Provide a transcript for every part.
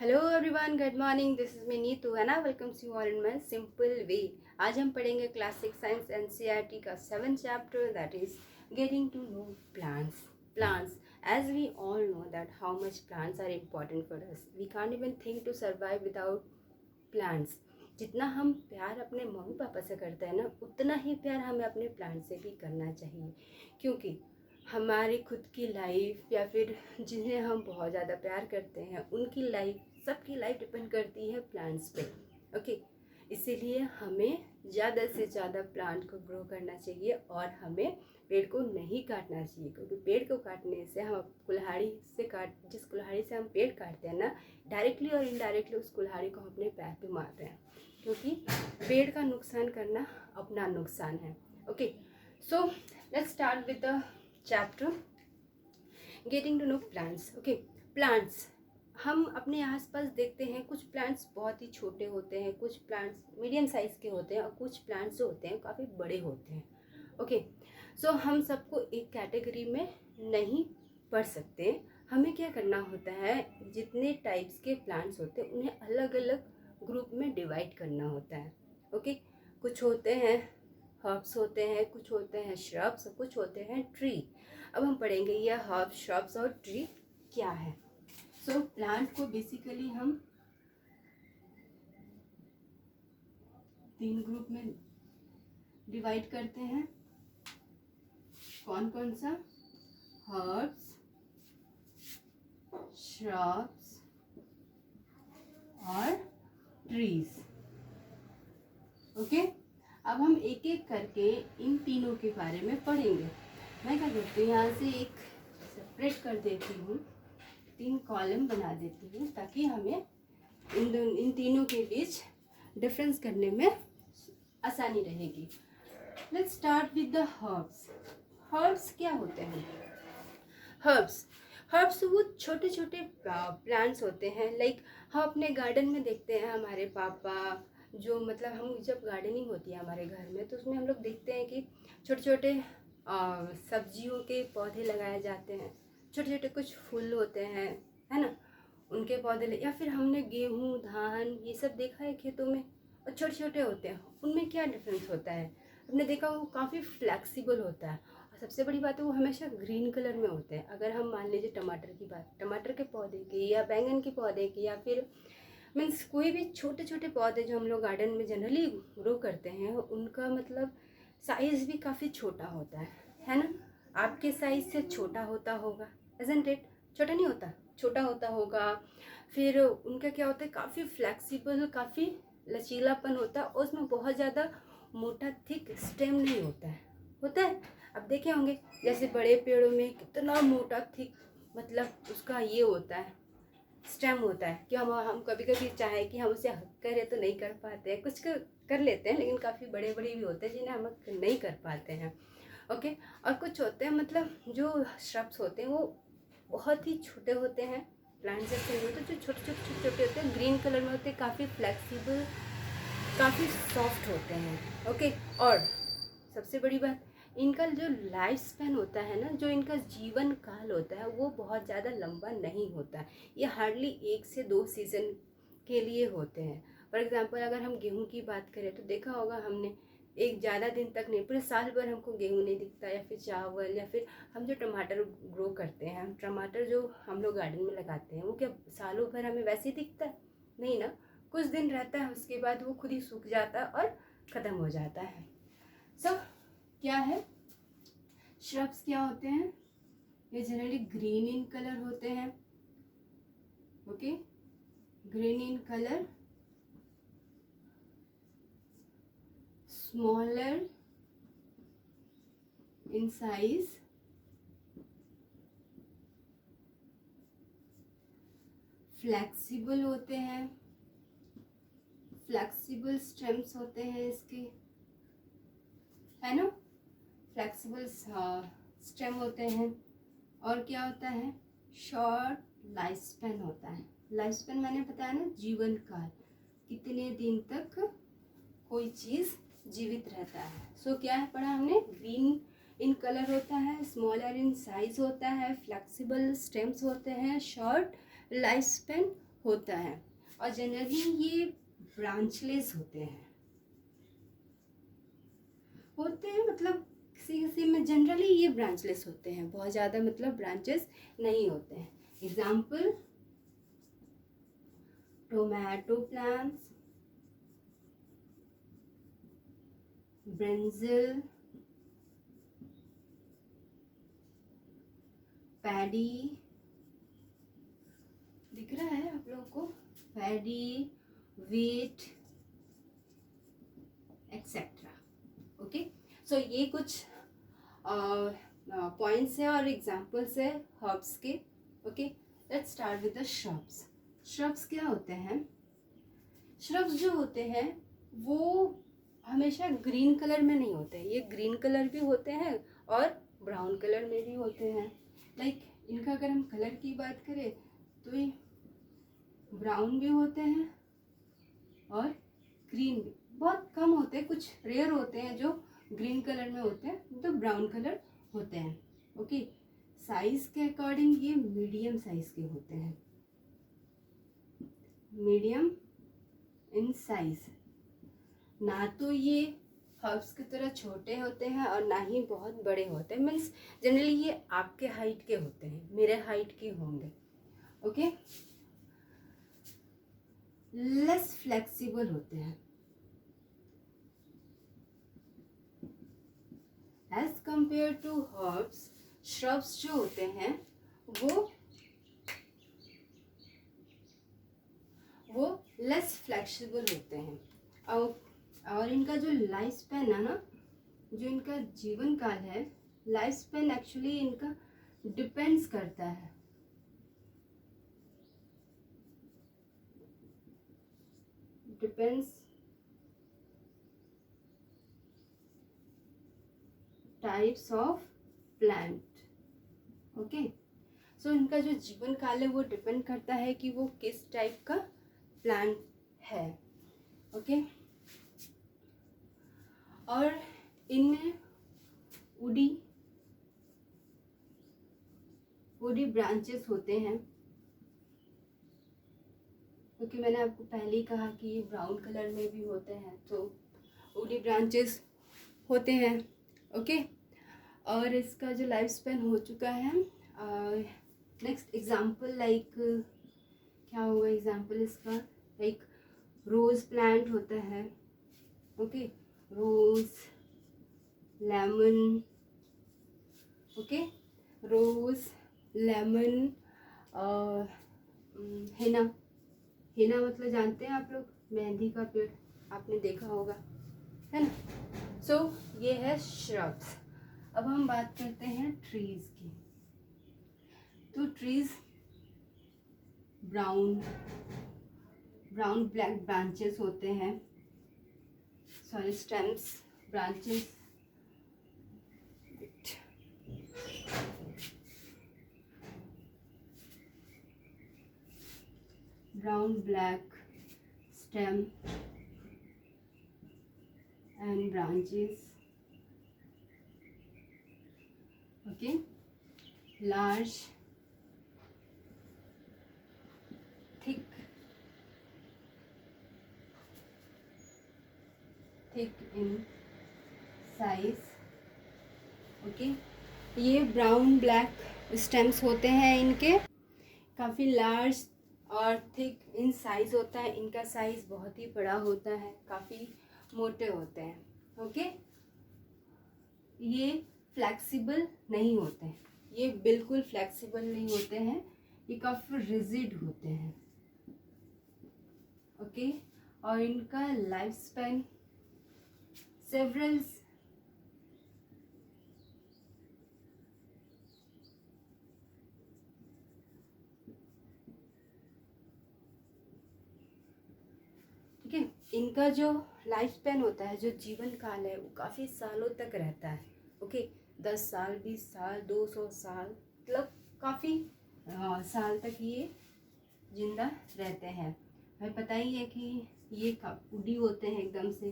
Hello everyone, good morning. This is me Neetu है ना। Welcomes you all in my simple way. आज हम पढ़ेंगे क्लासिक साइंस एनसीईआरटी का 7th chapter, that is getting to know plants. Plants, as we all know that how much plants are important for us. We can't even think to survive without plants. जितना हम प्यार अपने mummy papa से करते हैं ना, उतना ही प्यार हमें अपने प्लांट से भी करना चाहिए, क्योंकि हमारी खुद की लाइफ या फिर जिन्हें हम बहुत ज़्यादा प्यार करते हैं उनकी लाइफ, सबकी लाइफ डिपेंड करती है प्लांट्स पे। ओके, इसीलिए हमें ज़्यादा से ज़्यादा प्लांट को ग्रो करना चाहिए और हमें पेड़ को नहीं काटना चाहिए, क्योंकि पेड़ को काटने से हम जिस कुल्हाड़ी से हम पेड़ काटते हैं ना, डायरेक्टली और इनडायरेक्टली उस कुल्हाड़ी को हम अपने पैर पे मार रहे हैं, क्योंकि पेड़ का नुकसान करना अपना नुकसान है। Okay, so let's start with the chapter getting to know plants. Okay, plants हम अपने आसपास देखते हैं। कुछ प्लांट्स बहुत ही छोटे होते हैं, कुछ प्लांट्स मीडियम साइज़ के होते हैं और कुछ प्लांट्स जो होते हैं काफ़ी बड़े होते हैं। ओके, सो हम सबको एक कैटेगरी में नहीं पढ़ सकते। हमें क्या करना होता है, जितने टाइप्स के प्लांट्स होते हैं उन्हें अलग अलग ग्रुप में डिवाइड करना होता है। ओके, कुछ होते हैं हर्ब्स होते हैं, कुछ होते हैं श्रब्स, कुछ होते हैं ट्री। अब हम पढ़ेंगे यह हर्ब्स, श्रब्स और ट्री क्या है। सो प्लांट को बेसिकली हम 3 ग्रुप में डिवाइड करते हैं। कौन कौन सा? हर्ब्स, श्रब्स और ट्रीज। ओके, अब हम एक एक करके इन तीनों के बारे में पढ़ेंगे। मैं क्या करती हूँ, यहाँ से एक सेपरेट कर देती हूँ, 3 कॉलम बना देती हूँ, ताकि हमें इन तीनों के बीच डिफरेंस करने में आसानी रहेगी। Let's start with the herbs. Herbs क्या होते हैं? हर्ब्स वो छोटे छोटे प्लांट्स होते हैं। लाइक हम अपने गार्डन में देखते हैं, हमारे पापा जो मतलब हम जब गार्डनिंग होती है हमारे घर में, तो उसमें हम लोग देखते हैं कि छोटे छोटे सब्जियों के पौधे लगाए जाते हैं। छोटे छोटे कुछ फूल होते हैं, है ना, उनके पौधे या फिर हमने गेहूँ, धान ये सब देखा है खेतों में, और छोटे छोटे होते हैं। उनमें क्या डिफरेंस होता है? हमने देखा वो काफ़ी फ्लैक्सिबल होता है, और सबसे बड़ी बात है वो हमेशा ग्रीन कलर में होते हैं। अगर हम मान लीजिए टमाटर के पौधे की या बैंगन के पौधे की या फिर मीन्स कोई भी छोटे छोटे पौधे जो हम लोग गार्डन में जनरली ग्रो करते हैं, उनका मतलब साइज़ भी काफ़ी छोटा होता है ना। आपके साइज़ से छोटा होता होगा, इज़न्ट इट? छोटा नहीं होता, छोटा होता होगा। फिर उनका क्या होता है, काफ़ी फ्लैक्सिबल, काफ़ी लचीलापन होता है, और उसमें बहुत ज़्यादा मोटा थिक स्टेम नहीं होता है। अब देखे होंगे जैसे बड़े पेड़ों में कितना मोटा थिक मतलब उसका ये होता है, स्टेम होता है, कि हम कभी कभी चाहे कि हम उसे हक करें तो नहीं कर पाते हैं। कुछ कर लेते हैं, लेकिन काफ़ी बड़े बड़े भी होते हैं जिन्हें हम नहीं कर पाते हैं। ओके, और कुछ होते हैं मतलब जो श्रब्स होते हैं वो बहुत ही छोटे होते हैं। प्लांट जैसे नहीं होते, जो छोटे छोटे होते हैं, ग्रीन कलर में होते हैं, काफ़ी फ्लेक्सिबल, काफ़ी सॉफ्ट होते हैं। ओके, और सबसे बड़ी बात, इनका जो लाइफ स्पैन होता है ना, जो इनका जीवन काल होता है, वो बहुत ज़्यादा लंबा नहीं होता है। ये हार्डली 1 से 2 सीज़न के लिए होते हैं। फॉर एग्ज़ाम्पल अगर हम गेहूं की बात करें तो देखा होगा हमने, एक ज़्यादा दिन तक नहीं, पूरे साल भर हमको गेहूं नहीं दिखता, या फिर चावल, या फिर हम जो टमाटर ग्रो करते हैं, टमाटर जो हम लोग गार्डन में लगाते हैं, वो क्या सालों भर हमें वैसे ही दिखता है? नहीं ना, कुछ दिन रहता है, उसके बाद वो खुद ही सूख जाता है और ख़त्म हो जाता है। सब क्या है, श्रब्स क्या होते हैं? ये जनरली ग्रीन इन कलर होते हैं। Okay, green in colour, smaller in size, flexible होते हैं, फ्लेक्सिबल स्टेम्स होते हैं इसके, है ना, फ्लेक्सिबल स्टेम होते हैं। और क्या होता है, शॉर्ट लाइफ स्पैन होता है। लाइफ स्पैन मैंने बताया ना, जीवन काल, कितने दिन तक कोई चीज़ जीवित रहता है। सो क्या है पढ़ा हमने, ग्रीन इन कलर होता है, स्मॉलर इन साइज होता है, फ्लेक्सिबल स्टेम्स होते हैं, शॉर्ट लाइफ स्पैन होता है। और जनरली ये ब्रांचलेस होते हैं मतलब किसी किसी में जनरली ये ब्रांचलेस होते हैं, बहुत ज़्यादा मतलब ब्रांचेस नहीं होते हैं। Example tomato plants, brinjal, paddy, दिख रहा है आप लोगों को, पैडी, वीट एक्सेट्रा। ओके, सो ये कुछ पॉइंट्स है और एग्जाम्पल्स है हर्ब्स के। Okay, let's start with the shrubs. Shrubs क्या होते हैं? श्रब्स जो होते हैं वो हमेशा ग्रीन कलर में नहीं होते, ये ग्रीन कलर भी होते हैं और ब्राउन कलर में भी होते हैं। लाइक इनका अगर हम कलर की बात करें तो ये ब्राउन भी होते हैं और ग्रीन भी, बहुत कम होते हैं, कुछ रेयर होते हैं जो ग्रीन कलर में होते हैं, तो ब्राउन कलर होते हैं। ओके, साइज के अकॉर्डिंग ये मीडियम साइज के होते हैं, मीडियम इन साइज। ना तो ये हर्ब्स की तरह छोटे होते हैं और ना ही बहुत बड़े होते हैं, मीन्स जनरली ये आपके हाइट के होते हैं, मेरे हाइट के होंगे। ओके, लेस फ्लेक्सिबल होते हैं as compare to herbs. Shrubs जो होते हैं वो लेस फ्लेक्सिबल होते हैं और इनका जो लाइफ स्पैन है ना, जो इनका जीवन काल है, लाइफ स्पैन एक्चुअली इनका डिपेंड्स करता है टाइप्स ऑफ प्लांट। ओके, सो इनका जो जीवन काल है वो डिपेंड करता है कि वो किस टाइप का प्लांट है। ओके, और इनमें वुडी ब्रांचेस होते हैं। क्योंकि मैंने आपको पहले ही कहा कि ये ब्राउन कलर में भी होते हैं, तो वुडी ब्रांचेस होते हैं। ओके, और इसका जो लाइफ स्पैन हो चुका है। नेक्स्ट एग्जांपल, लाइक क्या होगा एग्जांपल इसका? लाइक रोज़ प्लांट होता है। ओके, रोज़, लेमन, ओके, रोज़, लेमन, हिना। हिना मतलब जानते हैं आप लोग, मेहंदी का पेड़ आपने देखा होगा, है ना। सो ये है श्रब्स। अब हम बात करते हैं ट्रीज की। तो ट्रीज ब्राउन ब्लैक ब्रांचेस होते हैं, sorry stems, branches, brown black stem and branches. Okay, large, thick in size. Okay, ये ब्राउन ब्लैक स्टेम्स होते हैं, इनके काफ़ी लार्ज और थिक इन साइज़ होता है। इनका साइज़ बहुत ही बड़ा होता है, काफ़ी मोटे होते हैं। ओके, ये फ्लेक्सिबल नहीं होते हैं, ये बिल्कुल फ्लेक्सिबल नहीं होते हैं, ये काफ़ी रिजिड होते हैं। ओके, और इनका लाइफ स्पैन सेवरल ठीक है, इनका जो लाइफ स्पैन होता है, जो जीवन काल है, वो काफ़ी सालों तक रहता है। ओके, 10 साल, 20 साल, 200 साल, मतलब काफ़ी साल तक ये जिंदा रहते हैं। हमें पता ही है कि ये वुडी होते हैं एकदम से।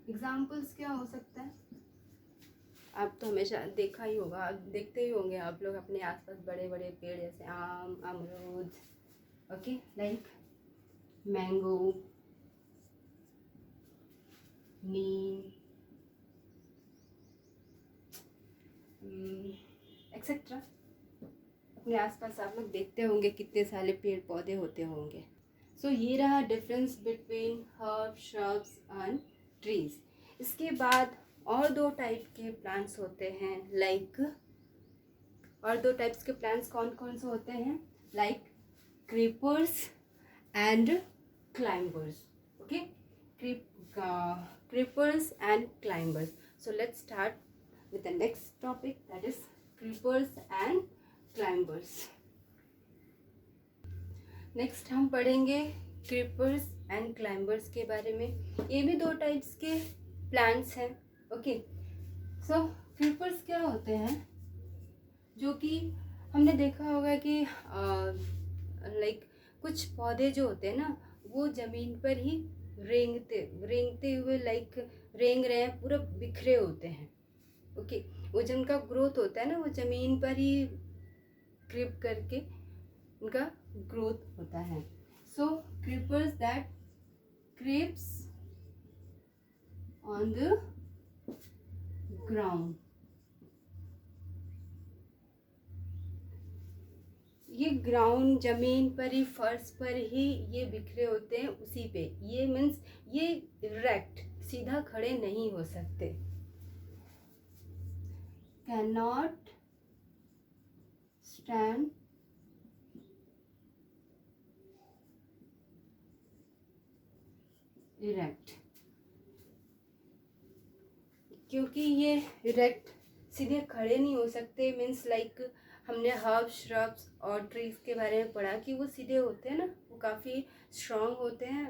एग्जाम्पल्स क्या हो सकता है? आप तो हमेशा देखा ही होगा, देखते ही होंगे आप लोग अपने आसपास बड़े बड़े पेड़ जैसे आम, अमरूद, ओके, लाइक मैंगो, नीम, एक्सेट्रा। अपने आसपास आप लोग देखते होंगे कितने सारे पेड़ पौधे होते होंगे। सो ये रहा difference between herb, shrubs and trees. इसके बाद और दो टाइप के प्लांट्स होते हैं, लाइक और दो टाइप्स के प्लांट्स कौन कौन से होते हैं, like creepers and climbers. Okay, creepers and climbers. So let's start with the next topic, that is creepers and climbers. Next हम पढ़ेंगे क्रीपर्स एंड क्लाइंबर्स के बारे में। ये भी दो टाइप्स के प्लांट्स हैं। ओके, सो क्रीपर्स क्या होते हैं, जो कि हमने देखा होगा कि लाइक कुछ पौधे जो होते हैं ना, वो ज़मीन पर ही रेंगते हुए, लाइक रेंग रहे हैं, पूरा बिखरे होते हैं। ओके, वो जो उनका ग्रोथ होता है ना, वो ज़मीन पर ही क्रीप करके उनका ग्रोथ होता है। So creepers that creeps on the ground, ये ग्राउंड जमीन पर ही, फर्श पर ही ये बिखरे होते हैं, उसी पे। ये मीन्स ये इरेक्ट, सीधा खड़े नहीं हो सकते, कैन नॉट स्टैंड इरेक्ट, क्योंकि ये इरेक्ट सीधे खड़े नहीं हो सकते। मीन्स लाइक हमने हर्ब, श्रब्स और ट्रीज के बारे में पढ़ा कि वो सीधे होते हैं ना, वो काफ़ी स्ट्रॉन्ग होते हैं।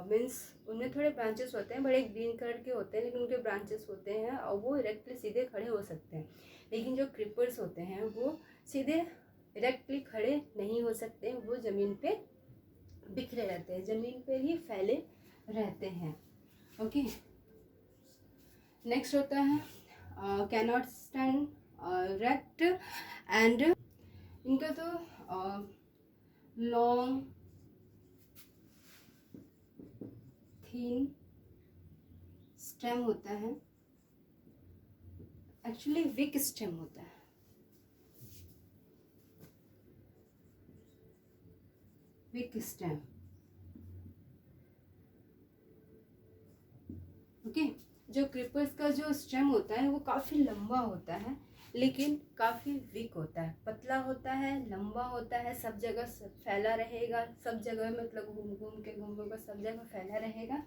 मीन्स उनमें थोड़े ब्रांचेस होते हैं, बड़े ग्रीन कलर के होते हैं, लेकिन उनके ब्रांचेस होते हैं और वो इरेक्टली सीधे खड़े हो सकते हैं। लेकिन जो क्रीपर्स होते हैं वो सीधे इरेक्टली खड़े नहीं हो सकते, वो ज़मीन पे बिखरे रहते हैं, ज़मीन पे ही फैले रहते हैं। ओके, नेक्स्ट होता है can not stand erect and इनका तो लॉन्ग थिन स्टेम होता है, एक्चुअली वीक स्टेम होता है, वीक स्टेम। ओके, जो क्रीपर्स का जो स्टेम होता है वो काफ़ी लंबा होता है, लेकिन काफ़ी वीक होता है, पतला होता है, लंबा होता है, सब जगह फैला रहेगा, सब जगह मतलब घूम के सब जगह फैला रहेगा,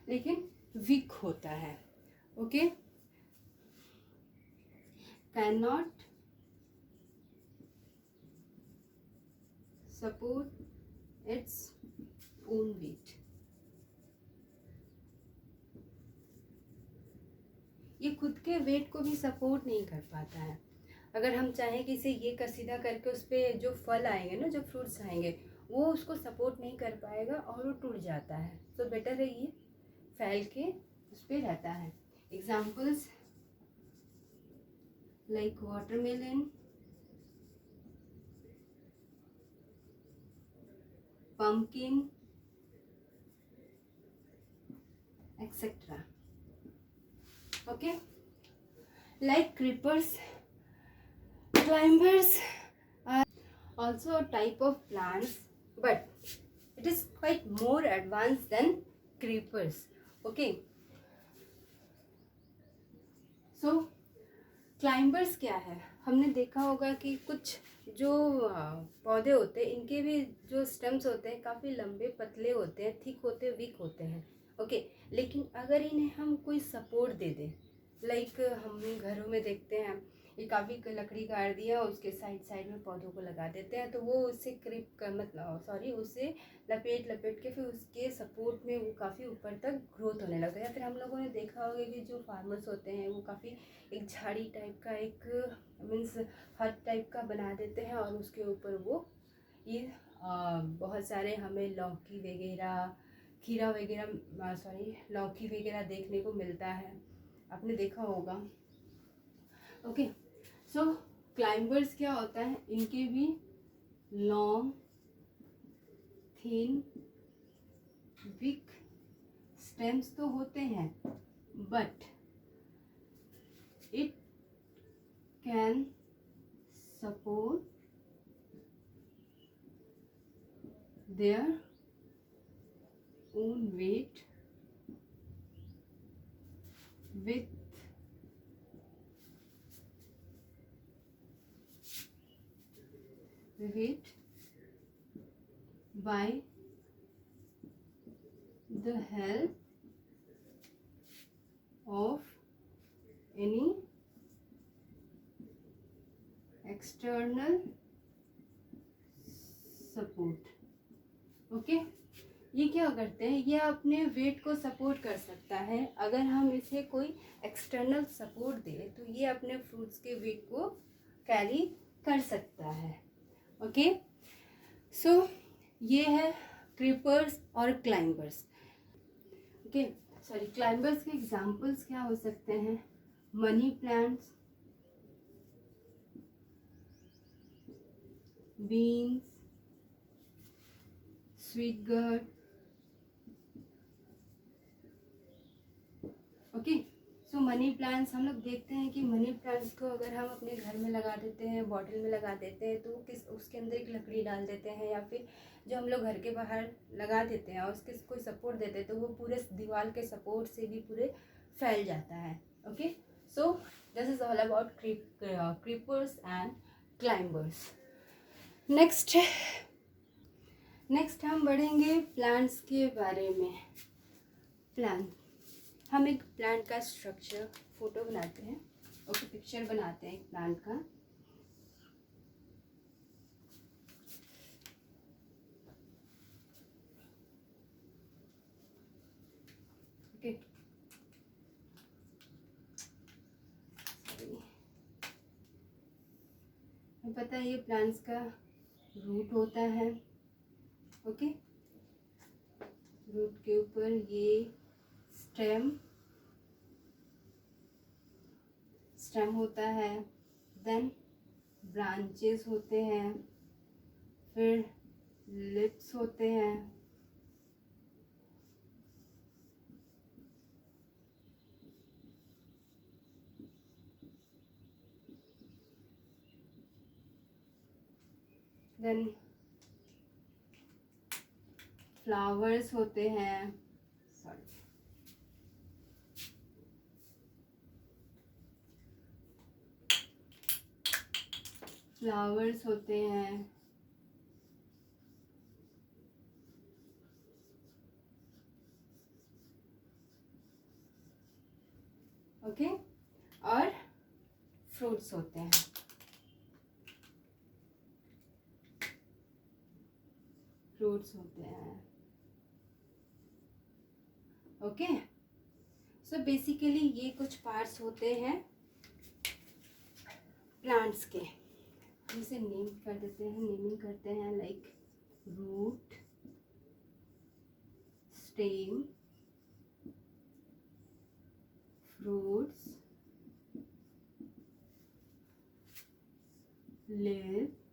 लेकिन वीक होता है। Okay, can not support its own wait, ये खुद के वेट को भी सपोर्ट नहीं कर पाता है। अगर हम चाहें कि इसे ये कसीदा करके उस पर जो फल आएंगे ना, जो फ्रूट्स आएंगे, वो उसको सपोर्ट नहीं कर पाएगा और वो टूट जाता है। तो बेटर है ये फैल के उस पर रहता है। Examples like watermelon, pumpkin, etc. Okay, like creepers, climbers are also a type of plants, but it is quite more advanced than creepers. Okay, so climbers क्या है, हमने देखा होगा कि कुछ जो पौधे होते हैं, इनके भी जो स्टेम्स होते हैं काफ़ी लंबे, पतले होते हैं, थिक होते हैं, वीक होते हैं। ओके, लेकिन अगर इन्हें हम कोई सपोर्ट दे दें, लाइक हम घरों में देखते हैं ये काफ़ी लकड़ी काट दिया, उसके साइड साइड में पौधों को लगा देते हैं, तो वो उससे क्रिप कर मतलब सॉरी उससे लपेट के फिर उसके सपोर्ट में वो काफ़ी ऊपर तक ग्रोथ होने लगता है। या फिर हम लोगों ने देखा होगा कि जो फार्मर्स होते हैं वो काफ़ी एक झाड़ी टाइप का, एक मीन्स हट टाइप का बना देते हैं और उसके ऊपर वो ये बहुत सारे हमें लौकी वगैरह, खीरा वगैरह, लौकी वगैरह देखने को मिलता है, आपने देखा होगा। ओके, सो क्लाइंबर्स क्या होता है, इनके भी लॉन्ग थिन वीक स्टेम्स तो होते हैं, but it can support their own weight with by the help of any external support. Okay, ये क्या करते हैं, ये अपने वेट को सपोर्ट कर सकता है। अगर हम इसे कोई एक्सटर्नल सपोर्ट दें तो ये अपने फ्रूट्स के वेट को कैरी कर सकता है। ओके, सो ये है क्रीपर्स और क्लाइंबर्स। ओके, सॉरी, क्लाइंबर्स के एग्जांपल्स क्या हो सकते हैं, money plants, beans, sweet gourd. Okay, so money plants, हम लोग देखते हैं कि मनी प्लांट्स को अगर हम अपने घर में लगा देते हैं, बॉटल में लगा देते हैं, तो उसके अंदर एक लकड़ी डाल देते हैं, या फिर जो हम लोग घर के बाहर लगा देते हैं और उसके कोई सपोर्ट देते हैं, तो वो पूरे दीवार के सपोर्ट से भी पूरे फैल जाता है। Okay, so this is all about creepers and climbers. Next हम बढ़ेंगे प्लांट्स के बारे में। प्लांट, हम एक प्लांट का स्ट्रक्चर फोटो बनाते हैं, ओके, पिक्चर बनाते हैं एक प्लांट का। ओके, हमें पता है ये प्लांट्स का रूट होता है। ओके, रूट के ऊपर ये स्टेम होता है, देन ब्रांचेस होते हैं, फिर लिप्स होते हैं, देन फ्लावर्स होते हैं, फ्लावर्स होते हैं, ओके, और फ्रूट्स होते हैं। ओके, सो बेसिकली ये कुछ पार्ट्स होते हैं प्लांट्स के। हम इसे नेमिंग करते हैं like root, stem, fruits, leaf,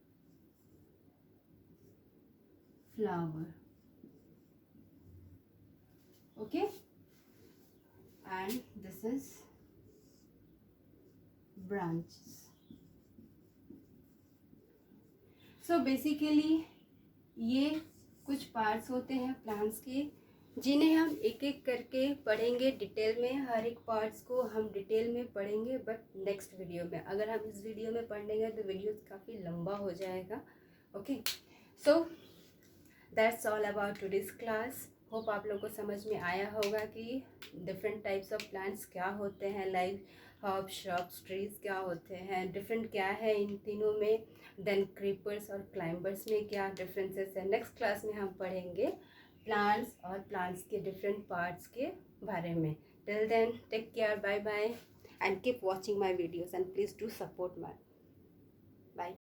flower. Okay, and this is branches. So basically ये कुछ पार्ट्स होते हैं प्लांट्स के, जिन्हें हम एक एक करके पढ़ेंगे डिटेल में। हर एक पार्ट्स को हम डिटेल में पढ़ेंगे, बट नेक्स्ट वीडियो में। अगर हम इस वीडियो में पढ़ने गए तो वीडियो काफ़ी लंबा हो जाएगा। Okay, so that's all about today's class. Hope आप लोगों को समझ में आया होगा कि डिफरेंट टाइप्स ऑफ प्लांट्स क्या होते हैं, लाइक हर्ब, श्रब्स, ट्रीज क्या होते हैं, डिफरेंट क्या है इन तीनों में, देन क्रीपर्स और क्लाइंबर्स में क्या डिफरेंसेस है। नेक्स्ट क्लास में हम पढ़ेंगे प्लांट्स और प्लांट्स के डिफरेंट पार्ट्स के बारे में। Till then, take care, bye bye, and keep watching my videos and please do support my. Bye.